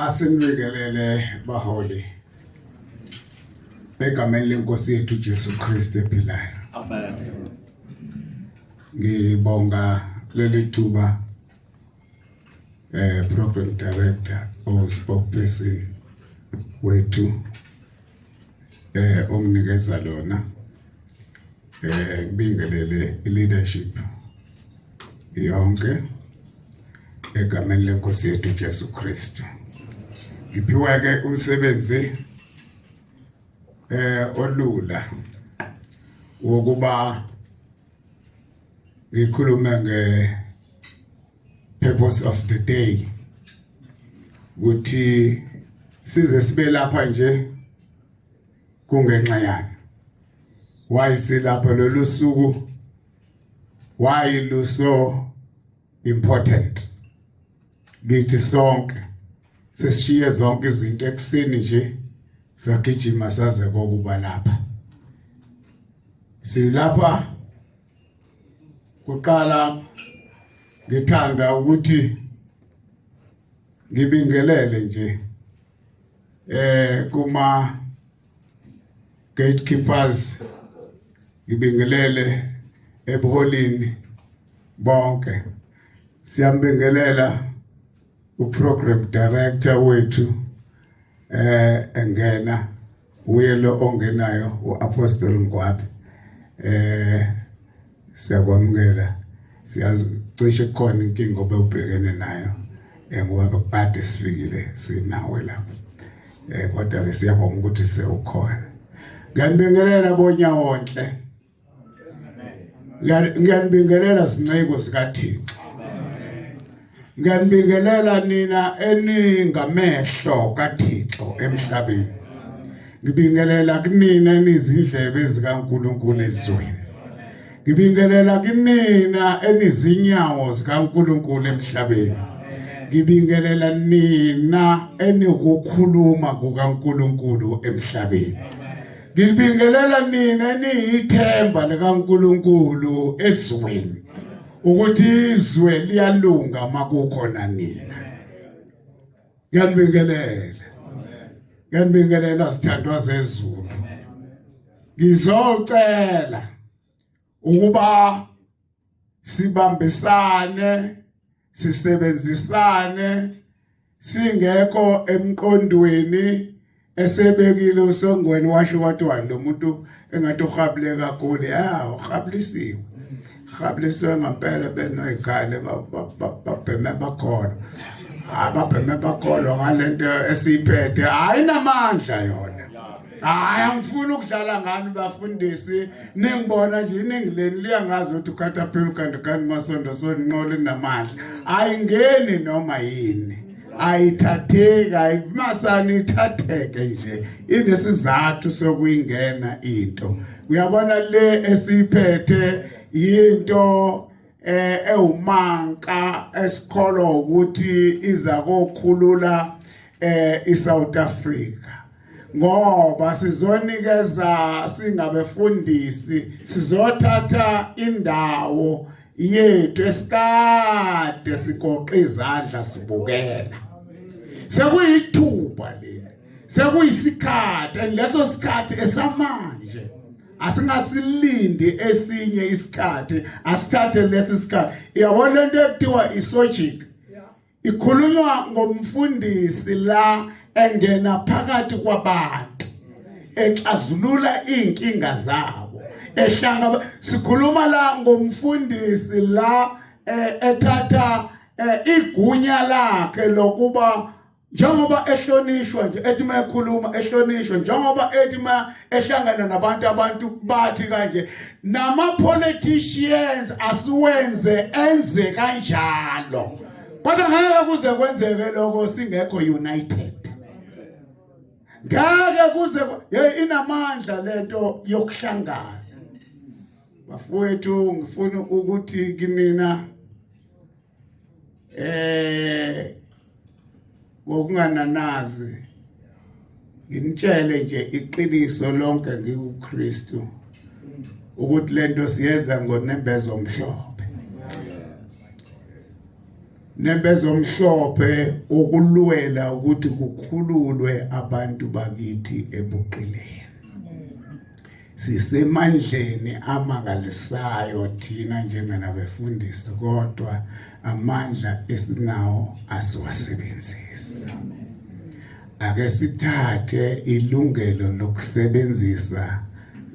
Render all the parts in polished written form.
Asinibingelele baholi egameni lenkosi yethu Jesu Kristu ephilayo. Amen. Ngibonga leli thuba program director spokesperson wethu omnikeza lona ngibingelele leadership yonke egameni lenkosi yethu Jesu Kristu. Ngiphiwa ke umsebenzi olula wokuba ngikhulume purpose of the day ukuthi size sibe lapha nje kungenxa yani. Why silapha lolu suku? Why lu so important? Ngithi sonke sesishiye zonke izinto ekseni nje sagijima saze kokuba lapha. Silapha kuqala ngithanda ukuthi ngibingelele nje kuma gatekeepers, ngibingelele ebuholini bonke. Siyambingelela uprogram director wethu engena uye lo ongenayo uApostle Ngwabi. Siyakwamukela, siyacishe khona inkinga obewubhekene nayo ngoba kade sifikile sinawe lapha. Kodwa ke siyabonga ukuthi sewukhona. Ngiyanibingelela bonyawonke. Ngiyanibingelela sinceko sikaThixo. Ngiyanibingelela nina eningamehlo kaThixo emhlabeni. Ngibingelela kunina enizindlebe zikaNkulunkulu ezweni. Ngibingelela kunina enizinyawo zikaNkulunkulu emhlabeni. Ngibingelela nina enikukhuluma kukaNkulunkulu emhlabeni. Ngibingelela nina eniyithemba likaNkulunkulu ezweni ukuthi izwe liyalunga makukhona nina. Ngiyanibingelela sithandwa zezulu. Ngizocela ukuba sibambisane, sisebenzisane, singekho emqondweni esebekile usongweni washo wathi lo muntu engathi uhabule kakhulu. Uhablisiwe. Uhablisiwe ngempela benoyikhale babheme bakhona. Ababheme bakhona ngalento esiphethe ayinamandla yona. Angifuni ukudlala ngani bafundisi, ningibona nje iningileni liyangazi ukuthi uCaterpillar kanti Masondo sonqolo namandla. Ayingeni noma yini. Ayithatheki, ayimasani ithatheke nje. Inesizathu sokuyingena into. Uyabona le esiphethe into ewumanka esikolo ukuthi iza kokhulula iSouth Africa. Ngoba sizonikeza singabefundisi, sizothatha indawo yethu esikade sigoqa izandla sibukela. Sekuyithuba leli, sekuyisikhathi, leso sikhathi esamanje. Asingasilindi esinye isikhathi, asithathe lesi sikhathi. Yabona lento ekuthiwa isogic ikhulunywa ngomfundisi la engena phakathi kwabantu, exazulula inkinga zabo, sikhuluma la ngomfundisi la ethatha igunya lakhe lokuba njengoba ehlonishwa nje ethi mayekhuluma ehlonishwa, njengoba ethi ehlangana nabantu abantu bathi kanje, nama politicians asiwenze enze kanjalo. Kodwa ngeke kuze kwenzeke lokho singekho united. Ngeke kuze inamandla lento yokuhlangana. Bafowethu, ngifuna ukuthi kinina ngokungananazi nginitshele nje iqiniso lonke ngikuKristu ukuthi lento siyenza ngonembezo omhlophe. nembezomhlophe okulwela ukuthi kukhululwe abantu bakithi ebuqileni. Sisemandleni amangalisayo thina njenganabefundisi, kodwa amandla esinawo asiwasebenzisa. Ake sithathe ilungelo lokusebenzisa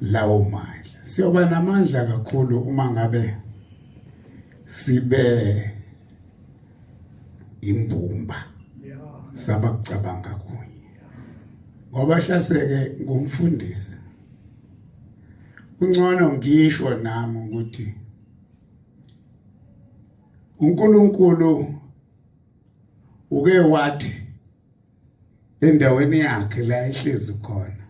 lawo mandla. Siyoba namandla kakhulu uma ngabe sibe imbumba sabakucabanga kunye. Ngoba hlaseke ngumfundisi, kungcono ngisho nami ukuthi uNkulunkulu uke wathi endaweni yakhe la ehlezi khona,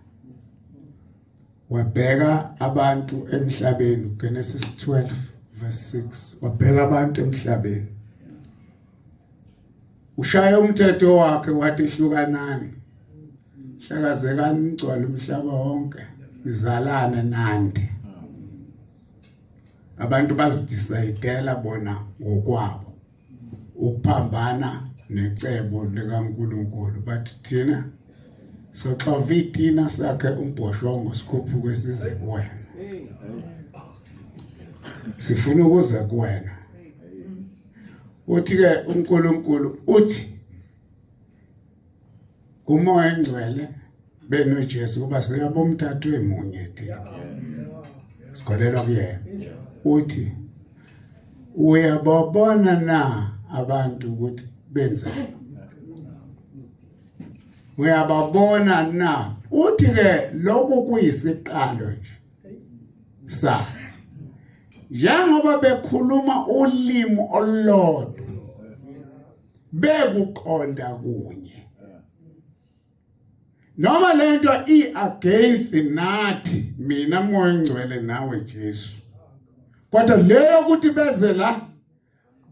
wabheka abantu emhlabeni, Genesis 12 verse 6, wabheka abantu emhlabeni, ushaya umthetho wakhe wathi hlukanani, hlakazekani nigcwale umhlaba wonke, izalane nande. Abantu bazidicayidela bona ngokwabo ukuphambana necebo likaNkulunkulu, bathi thina soxova itina sakhe umbhoshongo sikhuphu kwesize kuwena, sifuna ukuza kuwena. Uthi-ke uNkulunkulu uthi kuMoya Engcwele benoJesu kuba siyabomthathu emunye thina sikholelwa kuyena. Uthi uyababona na abantu ukuthi benza, uyababona na? Uthi-ke lokhu kuyisiqalo nje sa njengoba bekhuluma ulimi olulodwa bekuqonda kunye, noma lento against nathi, mina Moya Engcwele nawe Jesu, kodwa leyo ukuthi beze la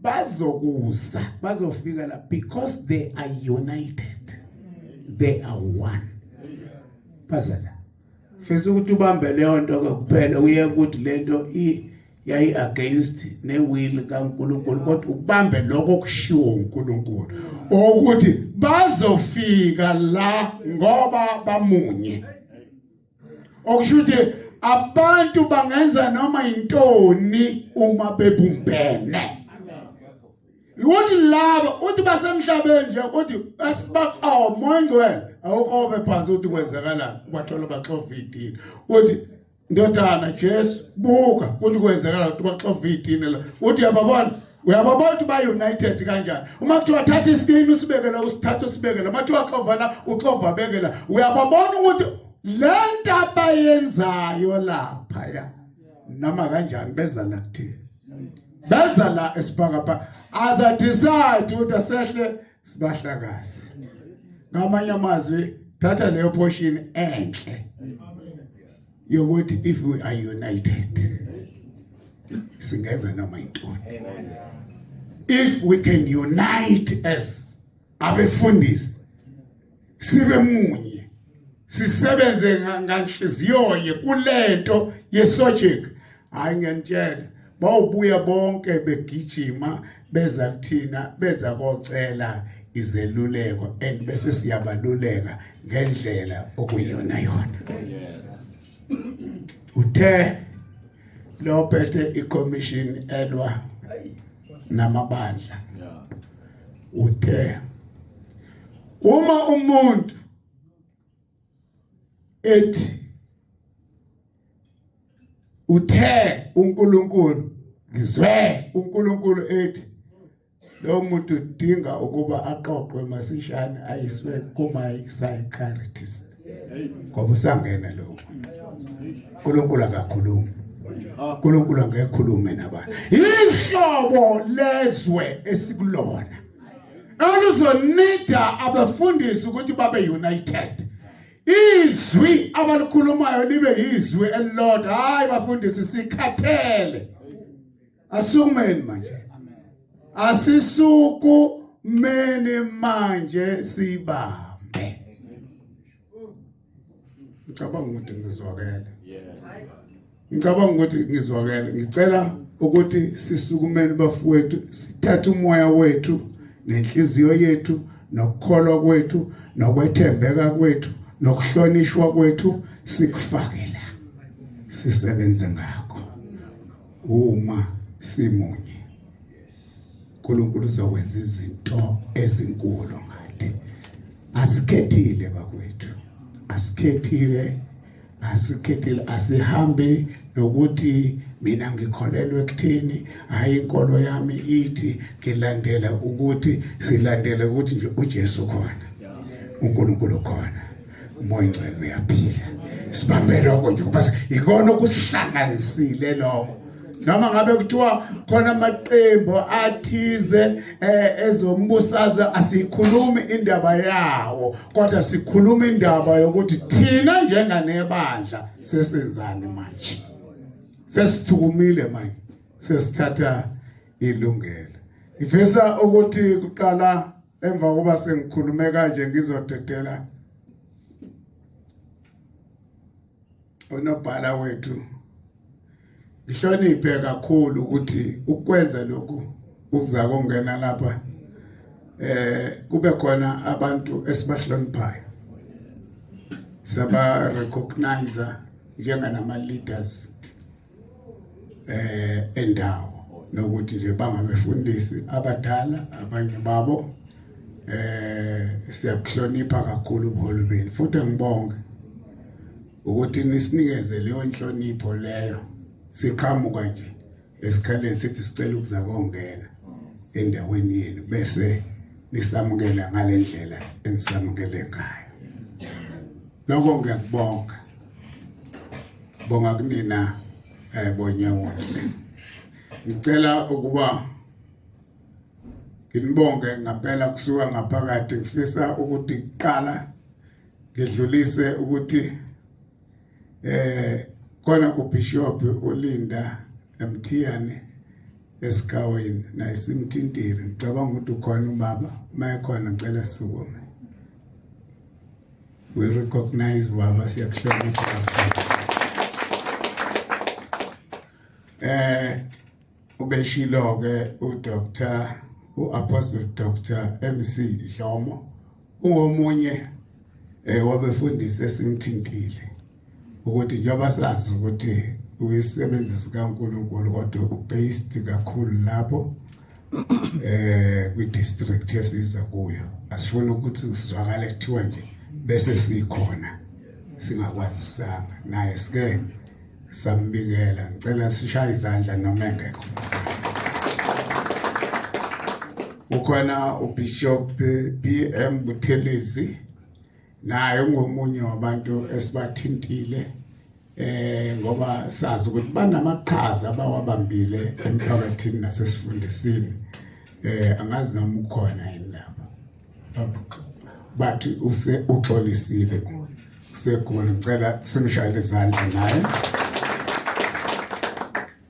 bazokuza, bazofika la because they are united, they are one. Bazala fisa ukuthi ubambe leyo nto kuphela, uye ukuthi lento yayi against newill kaNkulunkulu, kodwa ubambe lokho kushiwo uNkulunkulu ukuthi bazofika la ngoba bamunye. Okushuthi abantu bangenza noma intoni uma bebumbene. Uthi laba uthi basemhlabeni nje uthi asibaqhawo Moya Engcwele awukhobe phansi uthi kwenzakalani, ubathola baxova idini. Uthi ndodana Jesu buka uthi kwenzakalani, uthi baxova idini la. Uthi uyababona ukuthi ba united kanjani. Uma kuthiwa thatha isitini usibeke la, usithatha usibeke la, mathiwa xova la uxova beke la, uyababona ukuthi lento abayenzayo lapha ya noma kanjani beza la kuthina, beza la esibhakabhaka, aza decide ukuthi asehle sibahlakaze. Ngamanye amazwi thatha leyo portion enhle yokuthi if we are united singenza noma intoni. If we can unite as abefundisi, sibe munye, sisebenze nganhliziyo kulento yesojic, hayi ngiyanitshela bawubuya bonke begijima beza kuthina, beza kocela izeluleko and bese siyabaluleka ngendlela okuyona yona. Uthe lo phethe i-commission elwa namabandla, uthe uma umuntu ethi uthe uNkulunkulu, ngizwe uNkulunkulu ethi lo muntu udinga ukuba aqoqwe masishane ayiswe kuma-psychiatrist, ngoba usangena lokho. uNkulunkulu akakhulumi, uNkulunkulu angekhulume nabantu. Ihlobo lezwe esikulona oluzonida abafundisi ukuthi babe united, izwi abalikhulumayo libe izwi elilodwa. Hayi bafundisi sikhathele, asukumeni manje, asisukumeni manje sibambe. Ngicabanga ukuthi ngizwakele, ngicabanga ukuthi ngizwakele. Ngicela ukuthi sisukumeni bafowethu, sithathe umoya wethu nenhliziyo yethu nokukholwa kwethu nokwethembeka kwethu nokuhlonishwa kwethu sikufake la sisebenze ngakho uma simunye uNkulunkulu uzokwenza izinto ezinkulu ngathi asikhethile bakwethu asikhethile asihambe nokuthi mina ngikholelwe ekuthini hayi inkolo yami ithi ngilandela ukuthi silandele ukuthi nje uJesu khona uNkulunkulu khona umoya ngcwele uyaphila sibambe lokho nje kuba ikona okusihlanganisile lokho noma ngabe kuthiwa khona amaqembu athize ezombusazwe asikhulumi indaba yawo kodwa sikhuluma indaba yokuthi thina njenganebandla sesenzani manje sesithukumile manje sesithatha ilungelo ngifisa ukuthi kuqala emva kokuba sengikhulume kanje ngizodedela unobhala wethu ngihloniphe kakhulu ukuthi ukwenza lokhu ukuza kongena lapha kube khona abantu esibahloniphayo saba recognize njenganama leaders endawo nokuthi nje bangabefundisi abadala abanye babo siyakuhlonipha kakhulu ubuholobeni futhi ngibonge ukuthi nisinikeze leyo inhlonipho leyo siqhamuka nje esikhaleni sithi sicela ukuza kongena endaweni yenu bese nisamukela ngalendlela enisamukele ngayo lokho ngiyakubonga bonga kunina bonyawonke ngicela ukuba nginibonge ngempela kusuka ngaphakathi ngifisa ukuthi iqala ngidlulise ukuthi khona uBishop uLinda Mthiyane eSikaweni na isimthintile ngicabanga ukuthi ukhona ubaba mayekhona ngicela sisukume we recognize baba siyakuhlonipha ubeshilo ke uDr uApostle Dr MC Dlomo ungomunye wabefundisi esimthintile ukuthi njengoba sazi ukuthi uyisebenzisa kaNkulunkulu kodwa ubased kakhulu lapho kwi district yesiza kuyo asifuna ukuthi sizwakale kuthiwa nje bese sikhona singakwazisanga naye sike sambikela ngicela sishaye izandla noma engekho ukhona uBishop BM Buthelezi naye ungomunye wabantu esibathintile ngoba sazi ukuthi banamaqhaza abawabambile emphakathini nasesifundisini angazi noma ukhona indaba bathi uxolisile usekhona ngicela simshayele izandla naye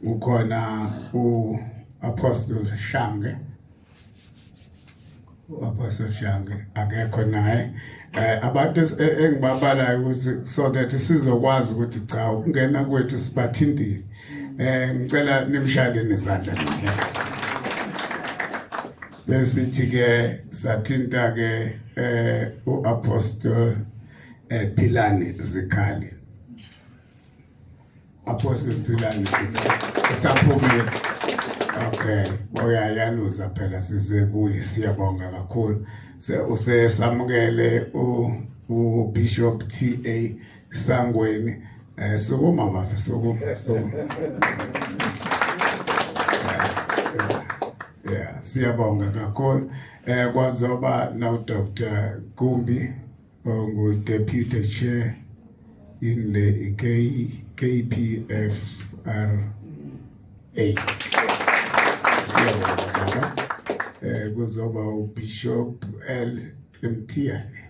ukhona uApostle Shange uApostle Shange akekho naye abantu engibabalayo ukuthi so that sizokwazi ukuthi cha ukungena kwethu sibathintile ngicela nimshayele nezandla naye besithi ke sathinta ke uApostle Philani Zikhali Apostle Philani saphumile okay boyayaluza phela size kuyi siyabonga kakhulu usesamukele uBishop TA Sangweni sokuma baba sokuma yeah siyabonga kakhulu kwazoba no Dr Gumbi ongu-deputy chair in the KPFRA. Kuzoba uBishop L Mthiyane.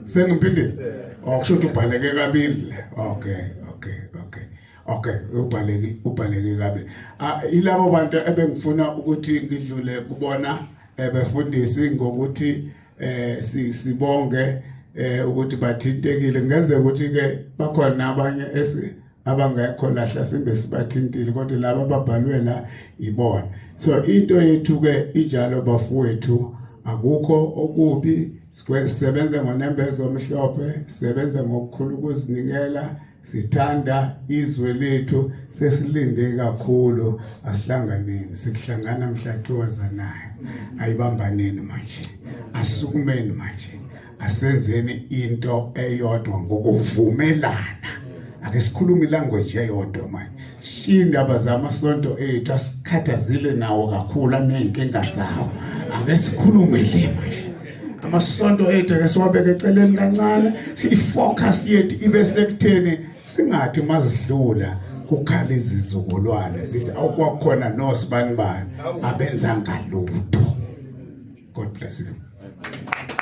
Sengiphindile. Kusho ukuthi ubhaleke kabili. Okay, ubhaleke kabili. Ilabo bantu ebengifuna ukuthi ngidlule kubona befundisi ngokuthi sibonge ukuthi bathintekile ngenze ukuthi ke bakhona abanye abangekho lahla simbe sibathintile kodwa laba ababhalwe la ibona. So into yethu ke ijalo bafowethu akukho okubi, sisebenza ngonembezo omhlophe, sisebenza ngokukhulu ukuzinikela, sithanda izwe lethu, sesilinde kakhulu. Asihlanganeni, sikuhlangana mhla xowazanayo, ayibambaneni manje, asukumeni manje, asenzeni into eyodwa ngokuvumelana. Ake sikhulume ilanguage eyodwa manje, shinda abazamasonto ethu asikhathazile nawo kakhulu aneyinkinga zawo. Ake sikhulume le manje, amasonto ethu ake siwabeke eceleni kancane, sifocus yethu ibe sekutheni singathi mazidlula kukhala izizukulwane zithi awukwakhona nosibani bani abenza ngalutho. God bless you.